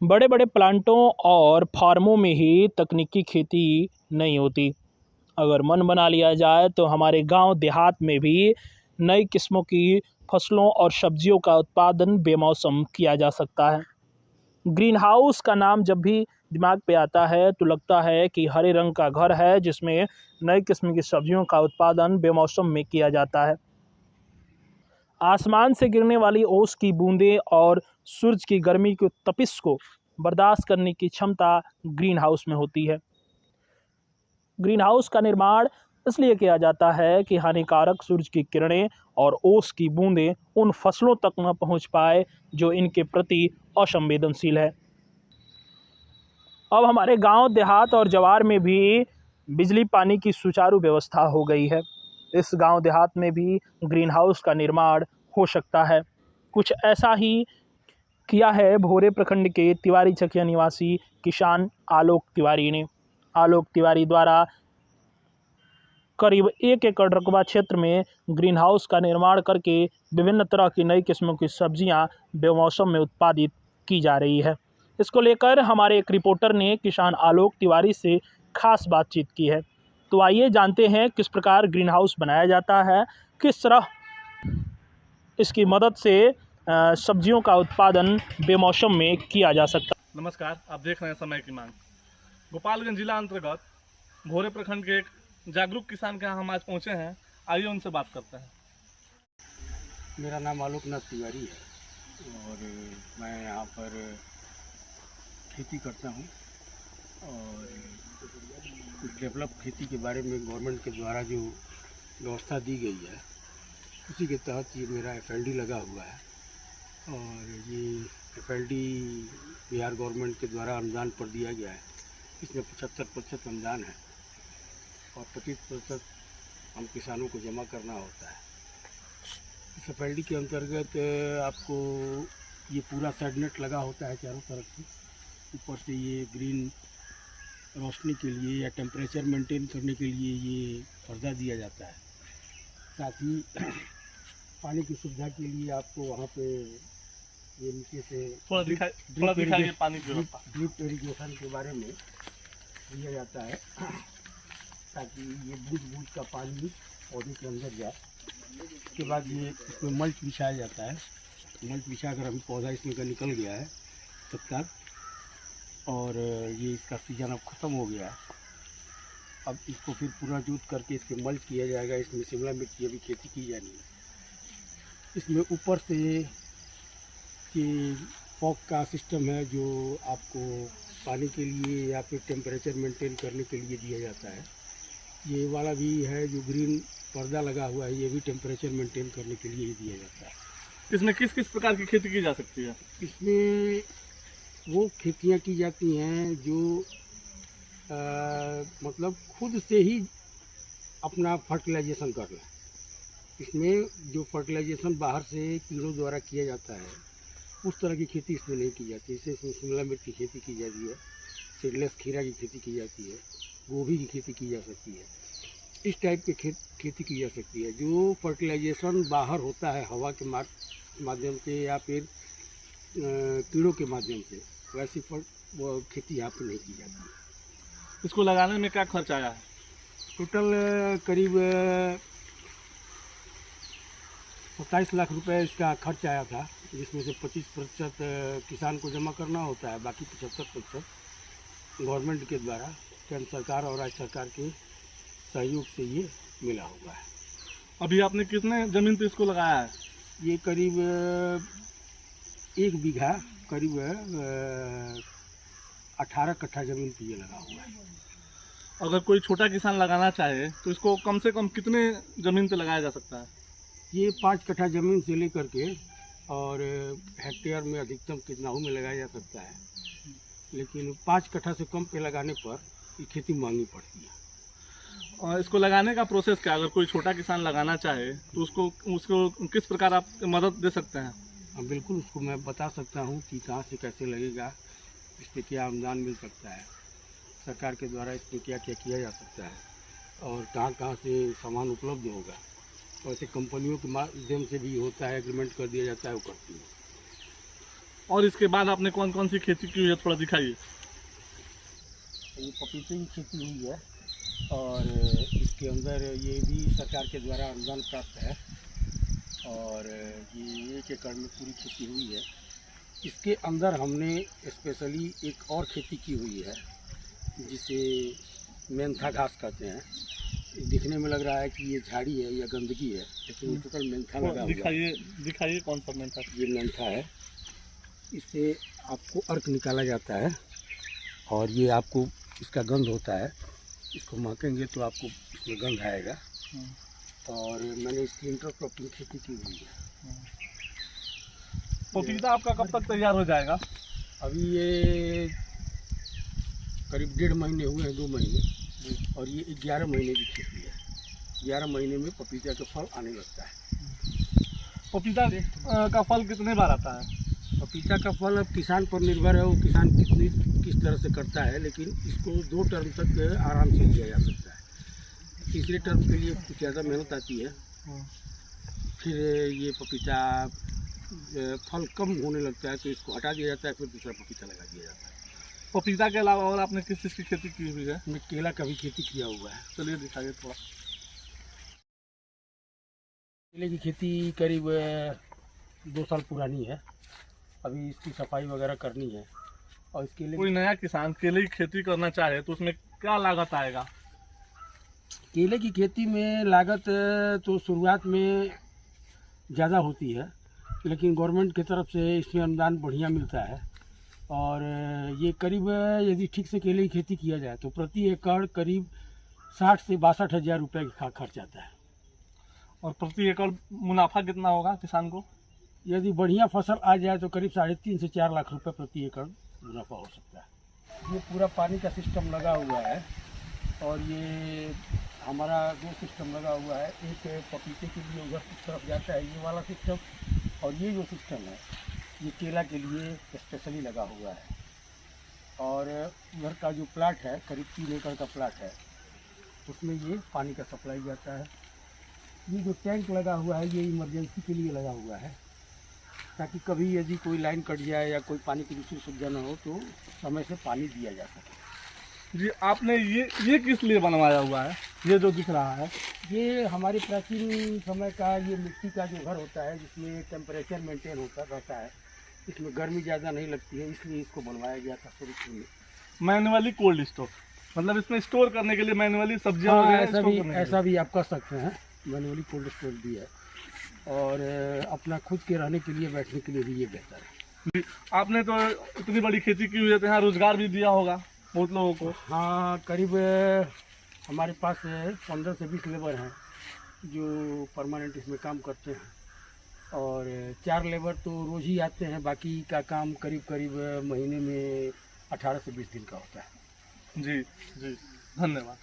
बड़े बड़े प्लांटों और फार्मों में ही तकनीकी खेती नहीं होती। अगर मन बना लिया जाए तो हमारे गांव देहात में भी नई किस्मों की फसलों और सब्जियों का उत्पादन बेमौसम किया जा सकता है। ग्रीन हाउस का नाम जब भी दिमाग पे आता है तो लगता है कि हरे रंग का घर है जिसमें नई किस्म की सब्जियों का उत्पादन बेमौसम में किया जाता है। आसमान से गिरने वाली ओस की बूंदें और सूरज की गर्मी की तपिश को बर्दाश्त करने की क्षमता ग्रीन हाउस में होती है। ग्रीन हाउस का निर्माण इसलिए किया जाता है कि हानिकारक सूरज की किरणें और ओस की बूंदें उन फसलों तक न पहुंच पाए जो इनके प्रति असंवेदनशील है। अब हमारे गांव देहात और जवार में भी बिजली पानी की सुचारू व्यवस्था हो गई है। इस गांव देहात में भी ग्रीन हाउस का निर्माण हो सकता है। कुछ ऐसा ही किया है भोरे प्रखंड के तिवारी चकिया निवासी किसान आलोक तिवारी ने। आलोक तिवारी द्वारा करीब 1 एकड़ रकबा क्षेत्र में ग्रीन हाउस का निर्माण करके विभिन्न तरह की नई किस्मों की सब्जियां बेमौसम में उत्पादित की जा रही है। इसको लेकर हमारे एक रिपोर्टर ने किसान आलोक तिवारी से खास बातचीत की है। तो आइए जानते हैं किस प्रकार ग्रीन हाउस बनाया जाता है, किस तरह इसकी मदद से सब्जियों का उत्पादन बेमौसम में किया जा सकता है। नमस्कार, आप देख रहे हैं समय की मांग। गोपालगंज जिला अंतर्गत भोरे प्रखंड के एक जागरूक किसान के यहाँ हम आज पहुँचे हैं। आइए उनसे बात करते हैं। मेरा नाम आलोकनाथ तिवारी है और मैं यहाँ पर खेती करता हूँ और कुछ डेवलप खेती के बारे में गवर्नमेंट के द्वारा जो व्यवस्था दी गई है उसी के तहत ये मेरा FLD लगा हुआ है और ये FLD बिहार गवर्नमेंट के द्वारा अनुदान पर दिया गया है। इसमें 75% अनुदान है और 25% हम किसानों को जमा करना होता है। इस FLD के अंतर्गत आपको ये पूरा शेड नेट लगा होता है चारों तरफ से। ऊपर से ये ग्रीन रोशनी के लिए या टेम्परेचर मेंटेन करने के लिए ये पर्दा दिया जाता है। साथ ही पानी की सुविधा के लिए आपको वहाँ पे ये नीचे से ड्रिप इरिगेशन के बारे में दिया जाता है ताकि ये बूंद बूंद का पानी पौधे के अंदर जाए। उसके बाद ये इसमें मल्च बिछाया जाता है। मल्च बिछाकर अभी पौधा इसमें का निकल गया है तत्काल और ये इसका सीजन अब ख़त्म हो गया है। अब इसको फिर पूरा जूत करके इसके मल्च किया जाएगा। इसमें शिमला मिर्च की अभी खेती की जानी है। इसमें ऊपर से कि फॉग का सिस्टम है जो आपको पानी के लिए या फिर टेम्परेचर मेंटेन करने के लिए दिया जाता है। ये वाला भी है जो ग्रीन पर्दा लगा हुआ है, ये भी टेम्परेचर मेंटेन करने के लिए ही दिया जाता है। इसमें किस किस प्रकार की खेती की जा सकती है? इसमें वो खेतियाँ की जाती हैं जो मतलब खुद से ही अपना फर्टिलाइजेशन करना। इसमें जो फर्टिलाइजेशन बाहर से कीड़ों द्वारा किया जाता है उस तरह की खेती इसमें नहीं की जाती। इससे इसमें शिमला मिर्च की खेती की जाती है, सीडलेस खीरा की खेती की जाती है, गोभी की खेती की जा सकती है। इस टाइप की खेती की जा सकती है। जो फर्टिलाइजेशन बाहर होता है हवा के माध्यम से या फिर कीड़ों के माध्यम से, वैसी वो खेती यहाँ पर नहीं की जाती है। इसको लगाने में क्या खर्च आया है? टोटल करीब 27 लाख रुपए इसका खर्च आया था, जिसमें से 25% किसान को जमा करना होता है, बाकी 75% गवर्नमेंट के द्वारा केंद्र सरकार और राज्य सरकार के सहयोग से ये मिला हुआ है। अभी आपने कितने ज़मीन पे इसको लगाया है? ये करीब 1 बीघा करीब 18 कट्ठा ज़मीन पे ये लगा हुआ है। अगर कोई छोटा किसान लगाना चाहे तो इसको कम से कम कितने ज़मीन पे लगाया जा सकता है? ये 5 कट्ठा ज़मीन से लेकर के और हेक्टेयर में अधिकतम कितनाऊ में लगाया जा सकता है, लेकिन 5 कट्ठा से कम पे लगाने पर ये खेती महंगी पड़ती है। और इसको लगाने का प्रोसेस क्या? अगर कोई छोटा किसान लगाना चाहे तो उसको किस प्रकार आप मदद दे सकते हैं? हाँ बिल्कुल, उसको मैं बता सकता हूँ कि कहाँ से कैसे लगेगा, इस पर क्या अनुदान मिल सकता है, सरकार के द्वारा इस पर क्या क्या किया जा सकता है और कहाँ कहाँ से सामान उपलब्ध होगा। वैसे कंपनियों के माध्यम से भी होता है, एग्रीमेंट कर दिया जाता है, वो करती है। और इसके बाद आपने कौन कौन सी खेती की हुई है, थोड़ा दिखाइए। ये पपीते की खेती हुई है और इसके अंदर ये भी सरकार के द्वारा अनुदान प्राप्त है और ये 1 एकड़ में पूरी खेती हुई है। इसके अंदर हमने स्पेशली एक और खेती की हुई है जिसे मेंथा घास कहते हैं। दिखने में लग रहा है कि ये झाड़ी है या गंदगी है, लेकिन ये टोटल मेंथा लगा हुआ है। दिखाइए कौन सा मेंथा। ये मेंथा है, इससे आपको अर्क निकाला जाता है और ये आपको इसका गंध होता है, इसको महकेंगे तो आपको इसमें गंध आएगा। और मैंने इसकी इंटरक्रॉपिंग खेती की हुई है। पपीता आपका कब तक तैयार हो जाएगा? अभी ये करीब 1.5 महीने हुए हैं, 2 महीने, और ये 11 महीने की खेती है। 11 महीने में पपीता का फल आने लगता है। पपीता का फल कितने बार आता है? पपीता का फल अब किसान पर निर्भर है, वो किसान किस तरह से करता है, लेकिन इसको 2 टर्म तक आराम से लिया जा सकता है। तीसरे टर्म के लिए कुछ ज़्यादा मेहनत आती है, फिर ये पपीता फल कम होने लगता है तो इसको हटा दिया जाता है, फिर दूसरा पपीता लगा दिया जाता है। पपीता के अलावा और आपने किस चीज़ की खेती की हुई है? मैं केला का भी खेती किया हुआ है। चलिए दिखाइए थोड़ा। केले की खेती करीब 2 साल पुरानी है, अभी इसकी सफाई वगैरह करनी है। और इस केले कोई नया किसान केले की खेती करना चाहे तो उसमें क्या लागत आएगा? केले की खेती में लागत तो शुरुआत में ज़्यादा होती है, लेकिन गवर्नमेंट की तरफ से इसमें अनुदान बढ़िया मिलता है। और ये करीब यदि ठीक से केले की खेती किया जाए तो प्रति एकड़ करीब 60 से 62 हज़ार रुपये का खर्च आता है। और प्रति एकड़ मुनाफा कितना होगा किसान को? यदि बढ़िया फसल आ जाए तो करीब 3.5 से 4 लाख रुपए प्रति एकड़ मुनाफा हो सकता है। ये पूरा पानी का सिस्टम लगा हुआ है और ये हमारा 2 सिस्टम लगा हुआ है। एक पपीते के लिए उधर की तरफ जाता है ये वाला सिस्टम, और ये जो सिस्टम है ये केला के लिए स्पेशली लगा हुआ है। और उधर का जो प्लाट है करीब 3 एकड़ का प्लाट है, उसमें ये पानी का सप्लाई जाता है। ये जो टैंक लगा हुआ है ये इमरजेंसी के लिए लगा हुआ है, ताकि कभी यदि कोई लाइन कट जाए या कोई पानी की दूसरी सुविधा न हो तो समय से पानी दिया जा सके। जी, आपने ये किस लिए बनवाया हुआ है? ये जो दिख रहा है ये हमारे प्राचीन समय का ये मिट्टी का जो घर होता है जिसमें टेम्परेचर मेंटेन होता रहता है, इसमें गर्मी ज़्यादा नहीं लगती है, इसलिए इसको बनवाया गया था शुरू में। मैनुअली कोल्ड स्टोर, मतलब इसमें स्टोर करने के लिए मैनुअली सब्जियां हाँ, वगैरह ऐसा भी आप कर सकते हैं। मैनुअली कोल्ड स्टोर भी है और अपना खुद के रहने के लिए बैठने के लिए भी ये बेहतर है। आपने तो इतनी बड़ी खेती की हुई है तो यहाँ रोजगार भी दिया होगा बहुत लोगों को? हाँ, करीब हमारे पास 15 से 20 लेबर हैं जो परमानेंट इसमें काम करते हैं और 4 लेबर तो रोज़ ही आते हैं, बाकी का काम करीब करीब महीने में 18 से 20 दिन का होता है। जी जी, धन्यवाद।